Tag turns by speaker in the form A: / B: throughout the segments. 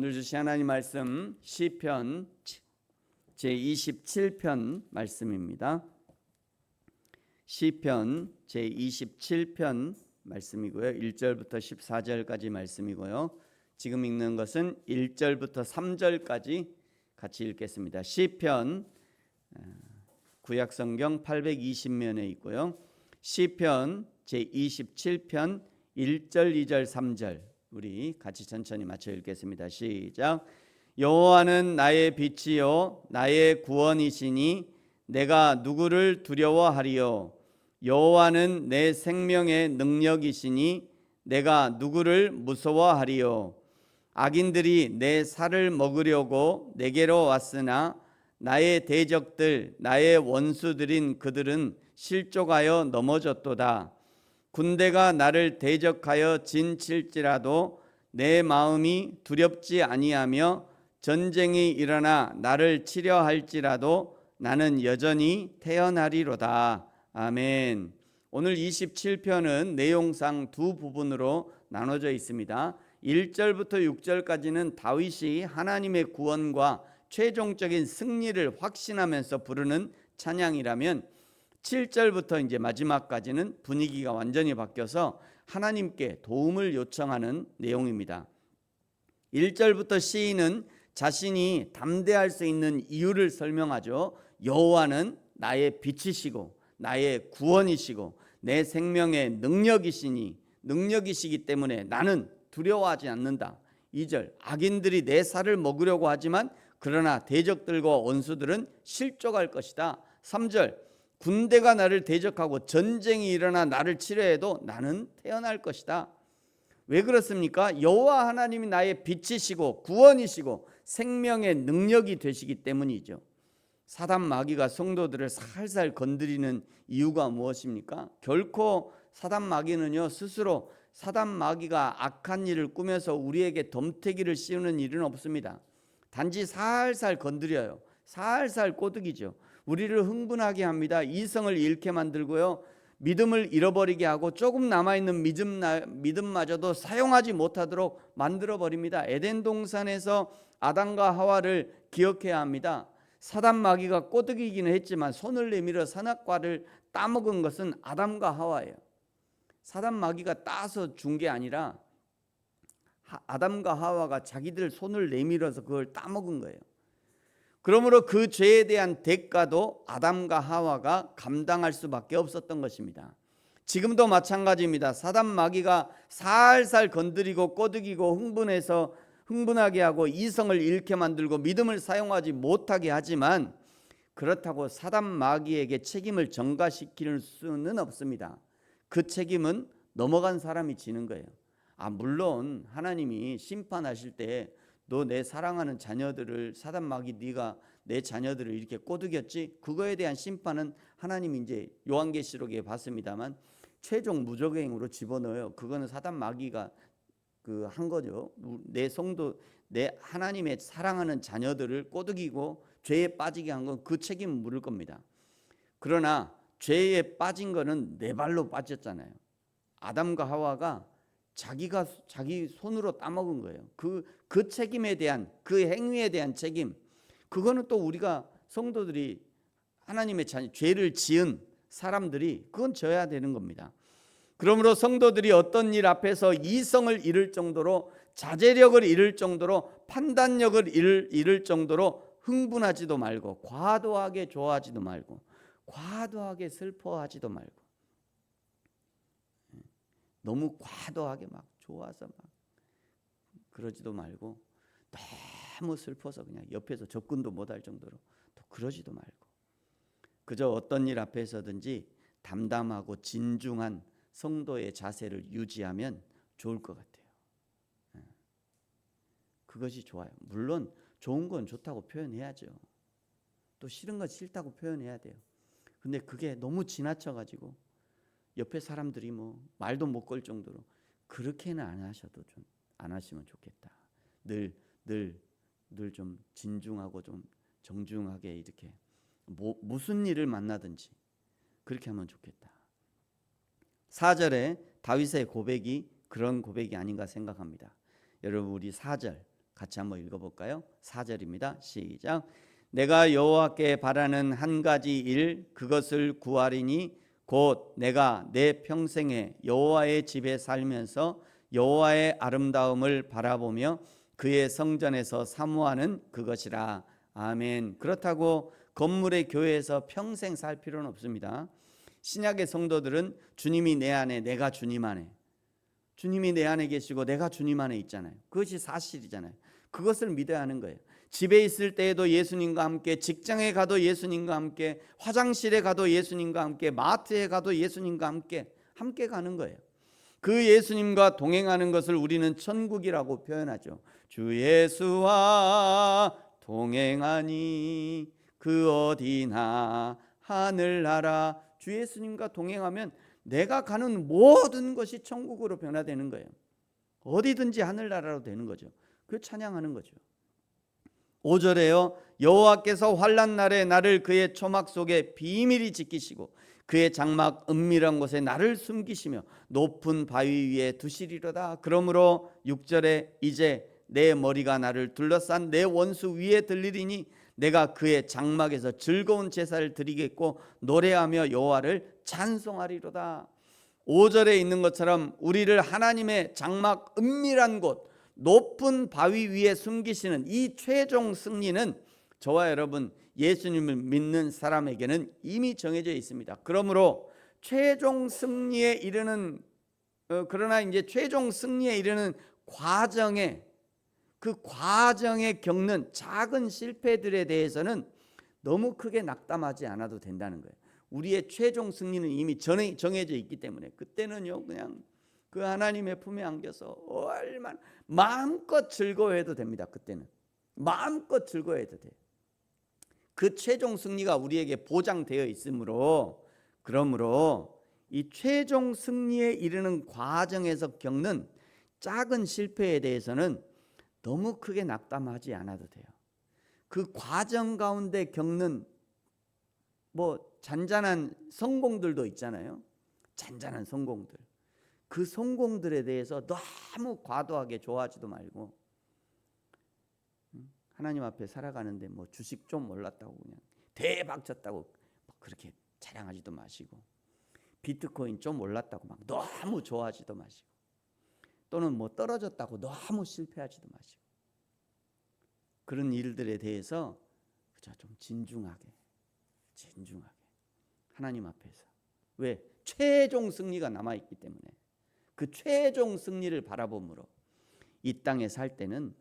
A: 오늘 주신 하나님 말씀 시편 제27편 말씀입니다. 시편 제27편 말씀이고요. 1절부터 14절까지 말씀이고요. 지금 읽는 것은 1절부터 3절까지 같이 읽겠습니다. 시편 구약성경 820면에 있고요. 시편 제27편 1절, 2절, 3절 우리 같이 천천히 맞춰 읽겠습니다. 시작. 여호와는 나의 빛이요 나의 구원이시니 내가 누구를 두려워하리요. 여호와는 내 생명의 능력이시니 내가 누구를 무서워하리요. 악인들이 내 살을 먹으려고 내게로 왔으나 나의 대적들 나의 원수들인 그들은 실족하여 넘어졌도다. 군대가 나를 대적하여 진칠지라도 내 마음이 두렵지 아니하며 전쟁이 일어나 나를 치려 할지라도 나는 여전히 태어나리로다. 아멘. 오늘 27편은 내용상 두 부분으로 나눠져 있습니다. 1절부터 6절까지는 다윗이 하나님의 구원과 최종적인 승리를 확신하면서 부르는 찬양이라면 7절부터 이제 마지막까지는 분위기가 완전히 바뀌어서 하나님께 도움을 요청하는 내용입니다. 1절부터 시인은 자신이 담대할 수 있는 이유를 설명하죠. 여호와는 나의 빛이시고 나의 구원이시고 내 생명의 능력이시기 때문에 나는 두려워하지 않는다. 2절 악인들이 내 살을 먹으려고 하지만 그러나 대적들과 원수들은 실족할 것이다. 3절 군대가 나를 대적하고 전쟁이 일어나 나를 치려 해도 나는 태어날 것이다. 왜 그렇습니까? 여호와 하나님이 나의 빛이시고 구원이시고 생명의 능력이 되시기 때문이죠. 사단 마귀가 성도들을 살살 건드리는 이유가 무엇입니까? 결코 사단 마귀는요 스스로 사단 마귀가 악한 일을 꾸며서 우리에게 덤태기를 씌우는 일은 없습니다. 단지 살살 건드려요. 살살 꼬드기죠. 우리를 흥분하게 합니다. 이성을 잃게 만들고요. 믿음을 잃어버리게 하고 조금 남아있는 믿음마저도 사용하지 못하도록 만들어버립니다. 에덴 동산에서 아담과 하와를 기억해야 합니다. 사단 마귀가 꼬드기기는 했지만 손을 내밀어 선악과를 따먹은 것은 아담과 하와예요. 사단 마귀가 따서 준 게 아니라 아담과 하와가 자기들 손을 내밀어서 그걸 따먹은 거예요. 그러므로 그 죄에 대한 대가도 아담과 하와가 감당할 수밖에 없었던 것입니다. 지금도 마찬가지입니다. 사단 마귀가 살살 건드리고 꼬드기고 흥분하게 하고 이성을 잃게 만들고 믿음을 사용하지 못하게 하지만 그렇다고 사단 마귀에게 책임을 전가시킬 수는 없습니다. 그 책임은 넘어간 사람이 지는 거예요. 물론 하나님이 심판하실 때 너 내 사랑하는 자녀들을 사단 마귀 네가 내 자녀들을 이렇게 꼬드겼지? 그거에 대한 심판은 하나님이 이제 요한계시록에 봤습니다만 최종 무적행으로 집어넣어요. 그거는 사단 마귀가 한 거죠. 내 성도 내 하나님의 사랑하는 자녀들을 꼬드기고 죄에 빠지게 한 건 그 책임을 물을 겁니다. 그러나 죄에 빠진 거는 내 발로 빠졌잖아요. 아담과 하와가 자기 손으로 따먹은 거예요. 그 책임에 대한 그 행위에 대한 책임 그거는 또 우리가 성도들이 하나님의 자녀 죄를 지은 사람들이 그건 져야 되는 겁니다. 그러므로 성도들이 어떤 일 앞에서 이성을 잃을 정도로 자제력을 잃을 정도로 판단력을 잃을 정도로 흥분하지도 말고 과도하게 좋아하지도 말고 과도하게 슬퍼하지도 말고 너무 과도하게 막 좋아서 막 그러지도 말고 너무 슬퍼서 그냥 옆에서 접근도 못할 정도로 또 그러지도 말고 그저 어떤 일 앞에서든지 담담하고 진중한 성도의 자세를 유지하면 좋을 것 같아요. 그것이 좋아요. 물론 좋은 건 좋다고 표현해야죠. 또 싫은 건 싫다고 표현해야 돼요. 근데 그게 너무 지나쳐가지고 옆에 사람들이 뭐 말도 못 걸 정도로 그렇게는 안 하시면 좋겠다. 늘 좀 진중하고 좀 정중하게 이렇게 무슨 일을 만나든지 그렇게 하면 좋겠다. 4절에 다윗의 고백이 그런 고백이 아닌가 생각합니다. 여러분 우리 4절 같이 한번 읽어볼까요? 4절입니다. 시작. 내가 여호와께 바라는 한 가지 일 그것을 구하리니 곧 내가 내 평생에 여호와의 집에 살면서 여호와의 아름다움을 바라보며 그의 성전에서 사모하는 그것이라. 아멘. 그렇다고 건물의 교회에서 평생 살 필요는 없습니다. 신약의 성도들은 주님이 내 안에, 내가 주님 안에, 주님이 내 안에 계시고 내가 주님 안에 있잖아요. 그것이 사실이잖아요. 그것을 믿어야 하는 거예요. 집에 있을 때에도 예수님과 함께, 직장에 가도 예수님과 함께, 화장실에 가도 예수님과 함께, 마트에 가도 예수님과 함께 가는 거예요. 그 예수님과 동행하는 것을 우리는 천국이라고 표현하죠. 주 예수와 동행하니 그 어디나 하늘나라. 주 예수님과 동행하면 내가 가는 모든 것이 천국으로 변화되는 거예요. 어디든지 하늘나라로 되는 거죠. 그 찬양하는 거죠. 5절에요. 여호와께서 환난 날에 나를 그의 초막 속에 비밀히 지키시고 그의 장막 은밀한 곳에 나를 숨기시며 높은 바위 위에 두시리로다. 그러므로 6절에 이제 내 머리가 나를 둘러싼 내 원수 위에 들리리니 내가 그의 장막에서 즐거운 제사를 드리겠고 노래하며 여호와를 찬송하리로다. 5절에 있는 것처럼 우리를 하나님의 장막 은밀한 곳, 높은 바위 위에 숨기시는 이 최종 승리는 저와 여러분 예수님을 믿는 사람에게는 이미 정해져 있습니다. 그러므로 최종 승리에 이르는 그러나 이제 최종 승리에 이르는 과정에 그 과정에 겪는 작은 실패들에 대해서는 너무 크게 낙담하지 않아도 된다는 거예요. 우리의 최종 승리는 이미 정해져 있기 때문에 그때는요 그냥 그 하나님의 품에 안겨서 얼마나 마음껏 즐거워해도 됩니다. 그때는 마음껏 즐거워해도 돼요. 그 최종 승리가 우리에게 보장되어 있으므로 그러므로 이 최종 승리에 이르는 과정에서 겪는 작은 실패에 대해서는 너무 크게 낙담하지 않아도 돼요. 그 과정 가운데 겪는 잔잔한 성공들도 있잖아요. 잔잔한 성공들. 그 성공들에 대해서 너무 과도하게 좋아하지도 말고 하나님 앞에 살아가는데 주식 좀 올랐다고 그냥 대박 쳤다고 그렇게 자랑하지도 마시고 비트코인 좀 올랐다고 막 너무 좋아하지도 마시고 또는 떨어졌다고 너무 실패하지도 마시고 그런 일들에 대해서 좀 진중하게 하나님 앞에서 왜? 최종 승리가 남아있기 때문에 그 최종 승리를 바라봄으로 이 땅에 살 때는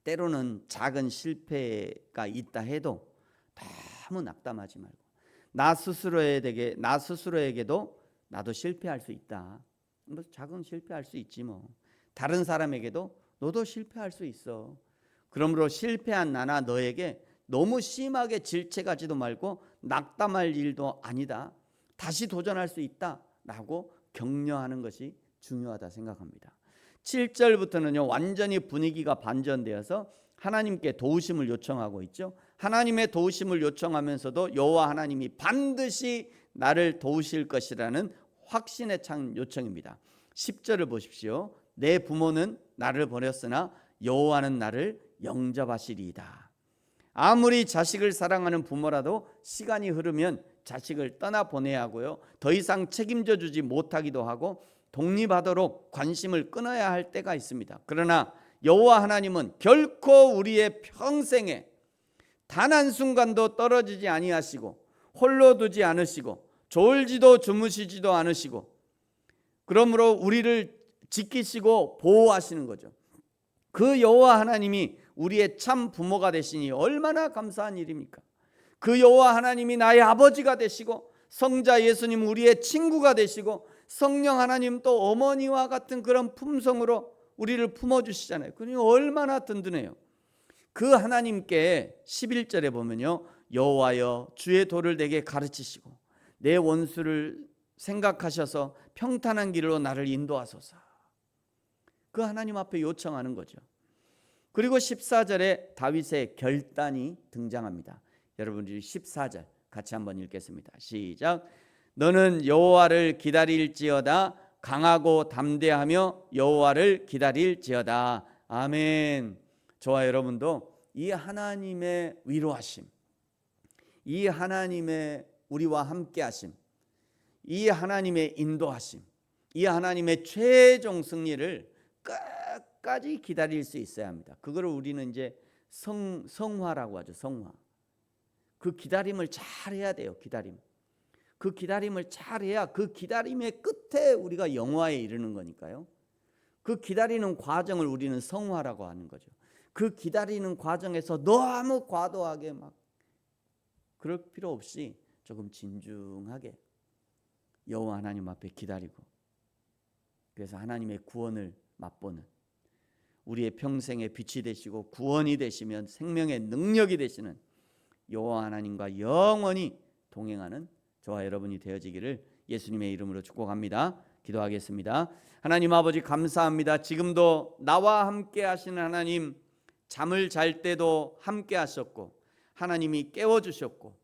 A: 때로는 작은 실패가 있다 해도 너무 낙담하지 말고 나 스스로에게도 나도 실패할 수 있다. 작은 실패할 수 있지 다른 사람에게도 너도 실패할 수 있어. 그러므로 실패한 나나 너에게 너무 심하게 질책하지도 말고 낙담할 일도 아니다. 다시 도전할 수 있다라고 격려하는 것이 중요하다 생각합니다. 7절부터는요 완전히 분위기가 반전되어서 하나님께 도우심을 요청하고 있죠. 하나님의 도우심을 요청하면서도 여호와 하나님이 반드시 나를 도우실 것이라는 확신에 찬 요청입니다. 10절을 보십시오. 내 부모는 나를 버렸으나 여호와는 나를 영접하시리이다. 아무리 자식을 사랑하는 부모라도 시간이 흐르면 자식을 떠나보내야 하고요. 더 이상 책임져 주지 못하기도 하고 독립하도록 관심을 끊어야 할 때가 있습니다. 그러나 여호와 하나님은 결코 우리의 평생에 단 한순간도 떨어지지 아니하시고 홀로 두지 않으시고 졸지도 주무시지도 않으시고 그러므로 우리를 지키시고 보호하시는 거죠. 그 여호와 하나님이 우리의 참 부모가 되시니 얼마나 감사한 일입니까? 그 여호와 하나님이 나의 아버지가 되시고 성자 예수님 우리의 친구가 되시고 성령 하나님 또 어머니와 같은 그런 품성으로 우리를 품어주시잖아요. 그러니 얼마나 든든해요. 그 하나님께 11절에 보면요 여호와여 주의 도를 내게 가르치시고 내 원수를 생각하셔서 평탄한 길로 나를 인도하소서. 그 하나님 앞에 요청하는 거죠. 그리고 14절에 다윗의 결단이 등장합니다. 여러분들이 14절 같이 한번 읽겠습니다. 시작. 너는 여호와를 기다릴지어다 강하고 담대하며 여호와를 기다릴지어다. 아멘. 저와 여러분도 이 하나님의 위로하심, 이 하나님의 우리와 함께하심, 이 하나님의 인도하심, 이 하나님의 최종 승리를 끝까지 기다릴 수 있어야 합니다. 그거를 우리는 이제 성화라고 하죠. 성화. 그 기다림을 잘 해야 돼요. 기다림. 그 기다림을 잘 해야 그 기다림의 끝에 우리가 영화에 이르는 거니까요. 그 기다리는 과정을 우리는 성화라고 하는 거죠. 그 기다리는 과정에서 너무 과도하게 막 그럴 필요 없이 조금 진중하게 여호와 하나님 앞에 기다리고, 그래서 하나님의 구원을 맛보는, 우리의 평생의 빛이 되시고 구원이 되시면 생명의 능력이 되시는 여호와 하나님과 영원히 동행하는 저와 여러분이 되어지기를 예수님의 이름으로 축복합니다. 기도하겠습니다. 하나님 아버지, 감사합니다. 지금도 나와 함께 하시는 하나님, 잠을 잘 때도 함께 하셨고 하나님이 깨워주셨고,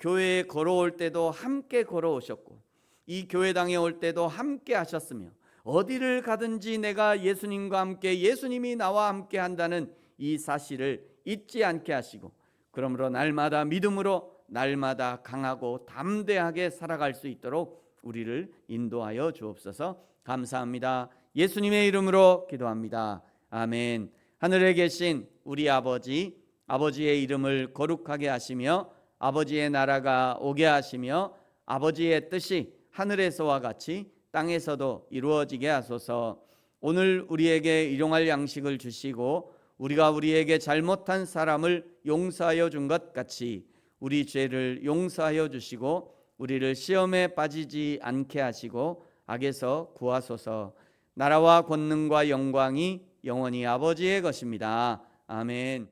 A: 교회에 걸어올 때도 함께 걸어오셨고, 이 교회당에 올 때도 함께 하셨으며, 어디를 가든지 내가 예수님과 함께, 예수님이 나와 함께 한다는 이 사실을 잊지 않게 하시고, 그러므로 날마다 믿음으로 날마다 강하고 담대하게 살아갈 수 있도록 우리를 인도하여 주옵소서. 감사합니다. 예수님의 이름으로 기도합니다. 아멘. 하늘에 계신 우리 아버지, 아버지의 이름을 거룩하게 하시며 아버지의 나라가 오게 하시며 아버지의 뜻이 하늘에서와 같이 땅에서도 이루어지게 하소서. 오늘 우리에게 일용할 양식을 주시고 우리가 우리에게 잘못한 사람을 용서하여 준 것 같이 우리 죄를 용서하여 주시고 우리를 시험에 빠지지 않게 하시고 악에서 구하소서. 나라와 권능과 영광이 영원히 아버지의 것입니다. 아멘.